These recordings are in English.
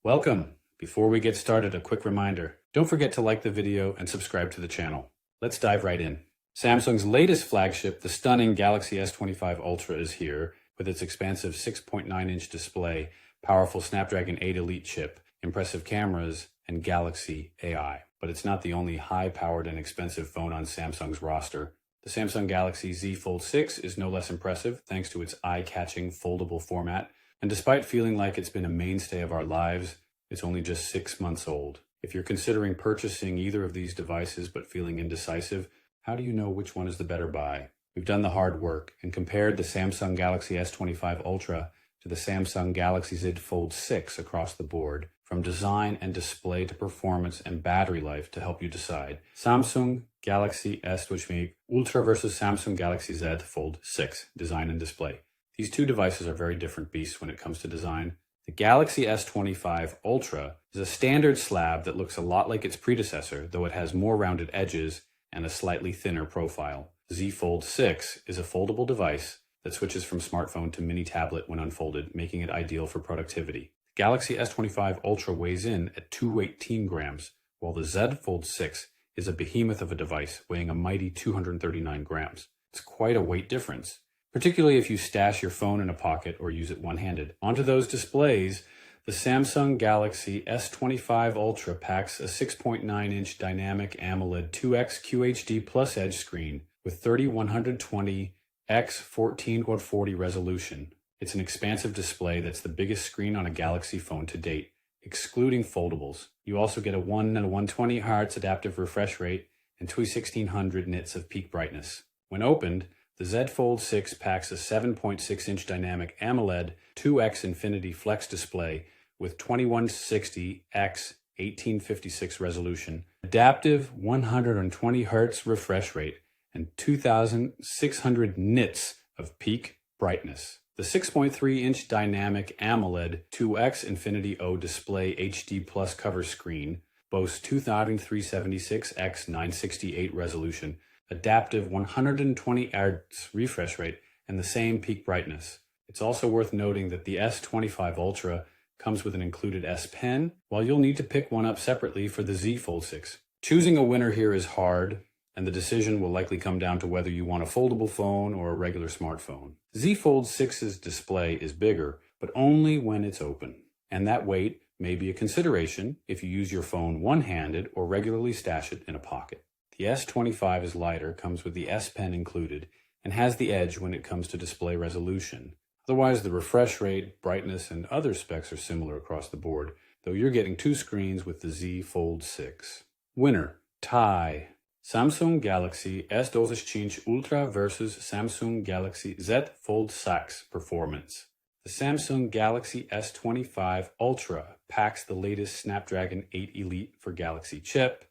Welcome! Before we get started, a quick reminder. Don't forget to like the video and subscribe to the channel. Let's dive right in. Samsung's latest flagship, the stunning Galaxy S25 Ultra, is here with its expansive 6.9-inch display, powerful Snapdragon 8 Elite chip, impressive cameras, and Galaxy AI. But it's not the only high-powered and expensive phone on Samsung's roster. The Samsung Galaxy Z Fold 6 is no less impressive thanks to its eye-catching foldable format. And despite feeling like it's been a mainstay of our lives, it's only just 6 months old. If you're considering purchasing either of these devices but feeling indecisive, how do you know which one is the better buy? We've done the hard work and compared the Samsung Galaxy S25 Ultra to the Samsung Galaxy Z Fold 6 across the board, from design and display to performance and battery life to help you decide. Samsung Galaxy S25 Ultra versus Samsung Galaxy Z Fold 6, design and display. These two devices are very different beasts when it comes to design. The Galaxy S25 Ultra is a standard slab that looks a lot like its predecessor, though it has more rounded edges and a slightly thinner profile. The Z Fold 6 is a foldable device that switches from smartphone to mini tablet when unfolded, making it ideal for productivity. The Galaxy S25 Ultra weighs in at 218 grams, while the Z Fold 6 is a behemoth of a device weighing a mighty 239 grams. It's quite a weight difference, particularly if you stash your phone in a pocket or use it one-handed. Onto those displays, the Samsung Galaxy S25 Ultra packs a 6.9-inch dynamic AMOLED 2X QHD Plus Edge screen with 3120 x 1440 resolution. It's an expansive display that's the biggest screen on a Galaxy phone to date, excluding foldables. You also get a 1 and 120 Hz adaptive refresh rate and 1600 nits of peak brightness. When opened, the Z Fold 6 packs a 7.6-inch dynamic AMOLED 2X Infinity Flex display with 2160 x 1856 resolution, adaptive 120 Hz refresh rate, and 2600 nits of peak brightness. The 6.3-inch dynamic AMOLED 2X Infinity O Display HD Plus cover screen boasts 2376 x 968 resolution, adaptive 120 Hz refresh rate, and the same peak brightness. It's also worth noting that the S25 Ultra comes with an included S Pen, while you'll need to pick one up separately for the Z Fold 6. Choosing a winner here is hard, and the decision will likely come down to whether you want a foldable phone or a regular smartphone. Z Fold 6's display is bigger, but only when it's open, and that weight may be a consideration if you use your phone one-handed or regularly stash it in a pocket. The S25 is lighter, comes with the S Pen included, and has the edge when it comes to display resolution. Otherwise, the refresh rate, brightness, and other specs are similar across the board, though you're getting two screens with the Z Fold 6. Winner, tie. Samsung Galaxy S25 Ultra versus Samsung Galaxy Z Fold 6 performance. The Samsung Galaxy S25 Ultra packs the latest Snapdragon 8 Elite for Galaxy chip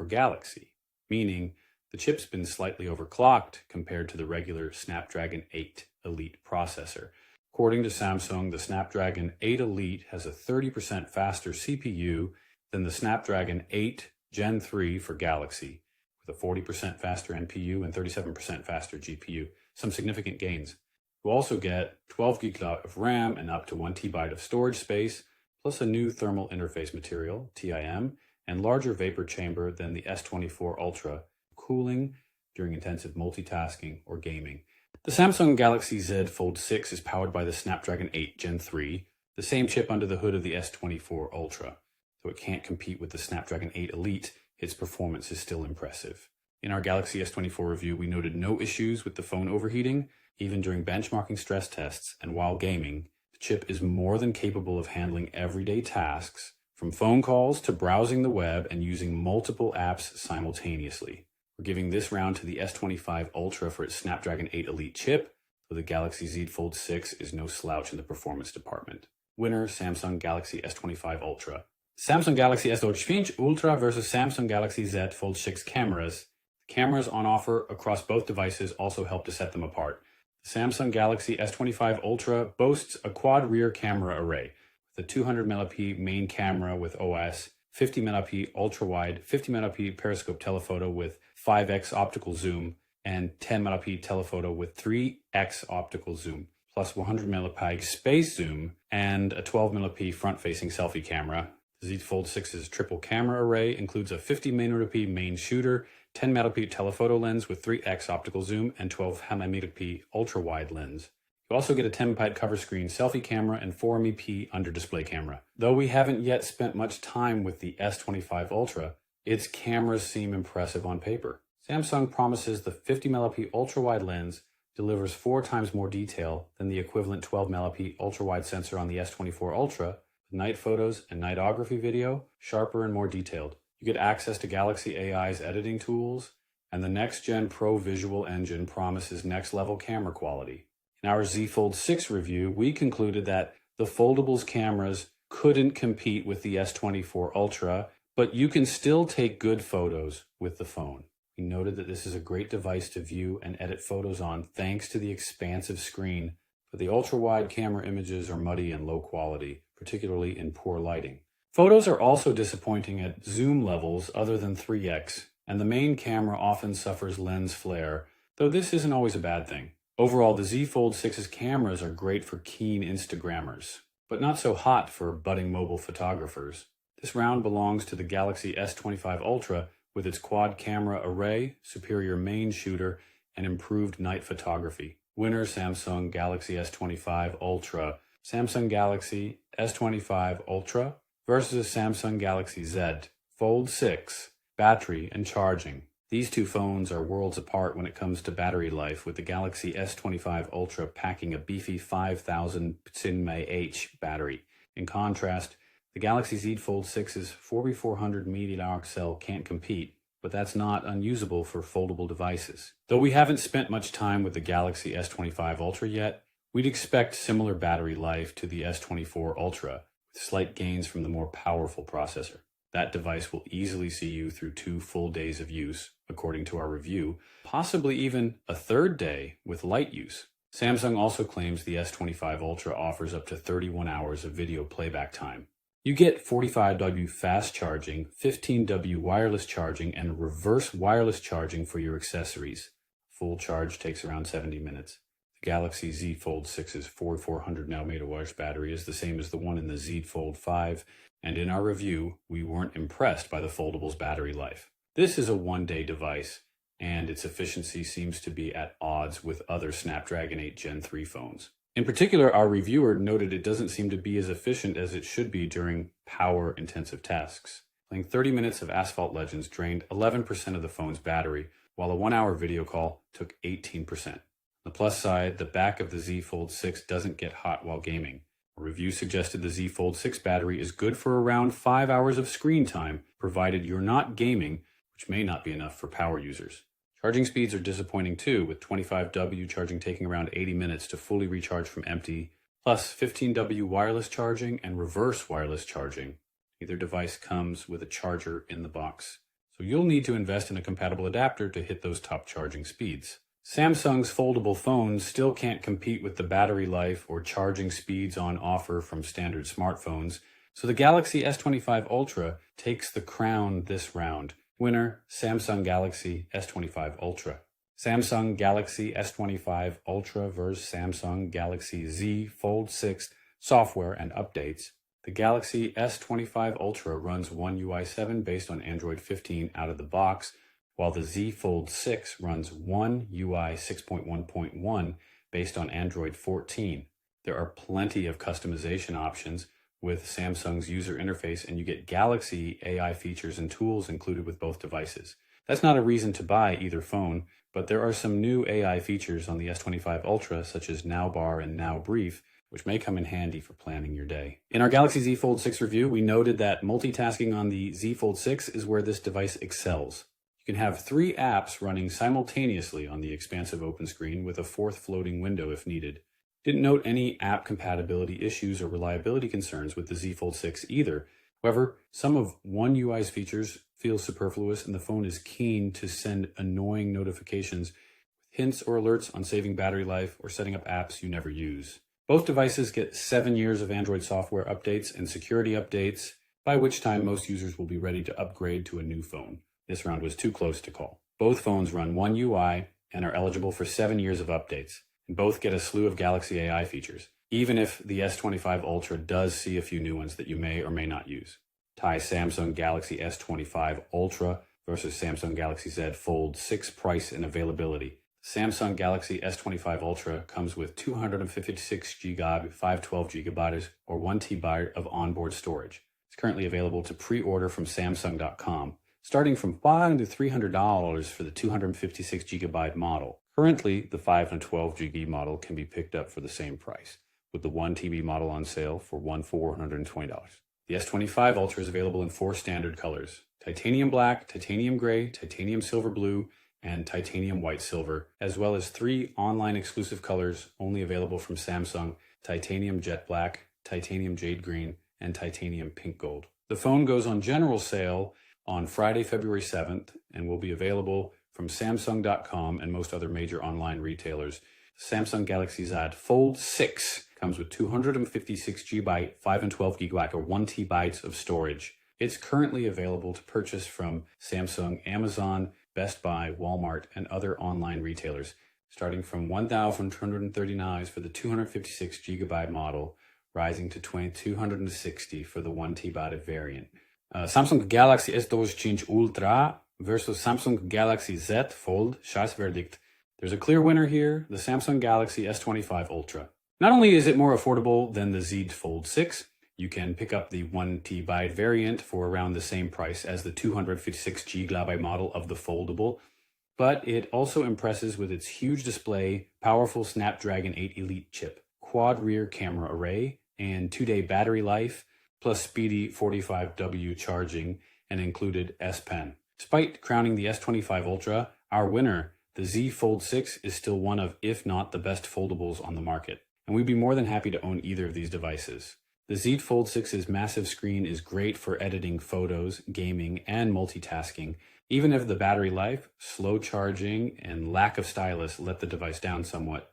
for Galaxy, meaning the chip's been slightly overclocked compared to the regular Snapdragon 8 Elite processor. According to Samsung, the Snapdragon 8 Elite has a 30% faster CPU than the Snapdragon 8 Gen 3 for Galaxy, with a 40% faster NPU and 37% faster GPU, some significant gains. You also get 12 GB of RAM and up to 1 TB of storage space, plus a new thermal interface material, TIM, and larger vapor chamber than the S24 Ultra, cooling during intensive multitasking or gaming. The Samsung Galaxy Z Fold 6 is powered by the Snapdragon 8 Gen 3, the same chip under the hood of the S24 Ultra. Though it can't compete with the Snapdragon 8 Elite, its performance is still impressive. In our Galaxy S24 review, we noted no issues with the phone overheating, even during benchmarking stress tests, and while gaming, the chip is more than capable of handling everyday tasks, from phone calls to browsing the web and using multiple apps simultaneously. We're giving this round to the S25 Ultra for its Snapdragon 8 Elite chip, though the Galaxy Z Fold 6 is no slouch in the performance department. Winner, Samsung Galaxy S25 Ultra. Samsung Galaxy S25 Ultra versus Samsung Galaxy Z Fold 6 cameras. The cameras on offer across both devices also help to set them apart. The Samsung Galaxy S25 Ultra boasts a quad rear camera array, the 200MP main camera with OS, 50MP ultra-wide, 50MP periscope telephoto with 5x optical zoom, and 10MP telephoto with 3x optical zoom. plus 100 megapixel space zoom, and a 12 megapixel front-facing selfie camera. The Z Fold 6's triple camera array includes a 50 megapixel main shooter, 10 megapixel telephoto lens with 3x optical zoom, and 12 megapixel ultra-wide lens. You also get a 10 megapixel cover screen selfie camera and 4 megapixel under-display camera. Though we haven't yet spent much time with the S25 Ultra, its cameras seem impressive on paper. Samsung promises the 50 megapixel ultra-wide lens delivers 4 times more detail than the equivalent 12 megapixel ultra-wide sensor on the S24 Ultra, with night photos and nightography video sharper and more detailed. You get access to Galaxy AI's editing tools, and the next-gen Pro Visual Engine promises next-level camera quality. In our Z Fold 6 review, we concluded that the Foldable's cameras couldn't compete with the S24 Ultra, but you can still take good photos with the phone. We noted that this is a great device to view and edit photos on thanks to the expansive screen, but the ultra-wide camera images are muddy and low quality, particularly in poor lighting. Photos are also disappointing at zoom levels other than 3x, and the main camera often suffers lens flare, though this isn't always a bad thing. Overall, the Z Fold 6's cameras are great for keen Instagrammers, but not so hot for budding mobile photographers. This round belongs to the Galaxy S25 Ultra with its quad camera array, superior main shooter, and improved night photography. Winner Samsung Galaxy S25 Ultra. Samsung Galaxy S25 Ultra versus Samsung Galaxy Z Fold 6. Battery and charging. These two phones are worlds apart when it comes to battery life, with the Galaxy S25 Ultra packing a beefy 5000 mAh battery. In contrast, the Galaxy Z Fold 6's 4400 mAh cell can't compete, but that's not unusable for foldable devices. Though we haven't spent much time with the Galaxy S25 Ultra yet, we'd expect similar battery life to the S24 Ultra, with slight gains from the more powerful processor. That device will easily see you through 2 full days of use, according to our review, possibly even a 3rd day with light use. Samsung also claims the S25 Ultra offers up to 31 hours of video playback time. You get 45W fast charging, 15W wireless charging, and reverse wireless charging for your accessories. Full charge takes around 70 minutes. The Galaxy Z Fold 6's 4400 mAh battery is the same as the one in the Z Fold 5, and in our review, we weren't impressed by the Foldable's battery life. This is a one-day device, and its efficiency seems to be at odds with other Snapdragon 8 Gen 3 phones. In particular, our reviewer noted it doesn't seem to be as efficient as it should be during power-intensive tasks. Playing 30 minutes of Asphalt Legends drained 11% of the phone's battery, while a 1-hour video call took 18%. On the plus side, the back of the Z Fold 6 doesn't get hot while gaming. A review suggested the Z Fold 6 battery is good for around 5 hours of screen time, provided you're not gaming, which may not be enough for power users. Charging speeds are disappointing too, with 25W charging taking around 80 minutes to fully recharge from empty, plus 15W wireless charging and reverse wireless charging. Neither device comes with a charger in the box, so you'll need to invest in a compatible adapter to hit those top charging speeds. Samsung's foldable phones still can't compete with the battery life or charging speeds on offer from standard smartphones, so the Galaxy S25 Ultra takes the crown this round. Winner, Samsung Galaxy S25 Ultra. Samsung Galaxy S25 Ultra versus Samsung Galaxy Z Fold 6 software and updates. The Galaxy S25 Ultra runs One UI 7 based on Android 15 out of the box, while the Z Fold 6 runs One UI 6.1.1 based on Android 14. There are plenty of customization options with Samsung's user interface, and you get Galaxy AI features and tools included with both devices. That's not a reason to buy either phone, but there are some new AI features on the S25 Ultra, such as Now Bar and Now Brief, which may come in handy for planning your day. In our Galaxy Z Fold 6 review, we noted that multitasking on the Z Fold 6 is where this device excels. You can have 3 apps running simultaneously on the expansive open screen with a 4th floating window if needed. Didn't note any app compatibility issues or reliability concerns with the Z Fold 6 either. However, some of One UI's features feel superfluous, and the phone is keen to send annoying notifications with hints or alerts on saving battery life or setting up apps you never use. Both devices get 7 years of Android software updates and security updates, by which time most users will be ready to upgrade to a new phone. This round was too close to call. Both phones run One UI and are eligible for 7 years of updates. and both get a slew of Galaxy AI features, even if the S25 Ultra does see a few new ones that you may or may not use. Tie Samsung Galaxy S25 Ultra versus Samsung Galaxy Z Fold 6 price and availability. Samsung Galaxy S25 Ultra comes with 256 GB, 512 GB, or 1 TB of onboard storage. It's currently available to pre-order from Samsung.com, starting from $500 to $300 for the 256 GB model. Currently, the 512 GB model can be picked up for the same price, with the 1 TB model on sale for $420. The S25 Ultra is available in 4 standard colors: titanium black, titanium gray, titanium silver blue, and titanium white silver, as well as 3 online exclusive colors only available from Samsung: titanium jet black, titanium jade green, and titanium pink gold. The phone goes on general sale on Friday, February 7th, and will be available from Samsung.com and most other major online retailers. Samsung Galaxy Z Fold 6 comes with 256 GB, 512 GB, or 1 TB of storage. It's currently available to purchase from Samsung, Amazon, Best Buy, Walmart, and other online retailers, starting from $1,239 for the 256 GB model, rising to $2,260 for the 1 TB variant. Samsung Galaxy S25 Ultra versus Samsung Galaxy Z Fold. Scheißverdict. There's a clear winner here, the Samsung Galaxy S25 Ultra. Not only is it more affordable than the Z Fold 6, you can pick up the 1 TB variant for around the same price as the 256 GB model of the Foldable, but it also impresses with its huge display, powerful Snapdragon 8 Elite chip, quad rear camera array, and 2-day battery life, plus speedy 45W charging and included S Pen. Despite crowning the S25 Ultra our winner, the Z Fold 6 is still one of, if not the best foldables on the market, and we'd be more than happy to own either of these devices. The Z Fold 6's massive screen is great for editing photos, gaming, and multitasking, even if the battery life, slow charging, and lack of stylus let the device down somewhat.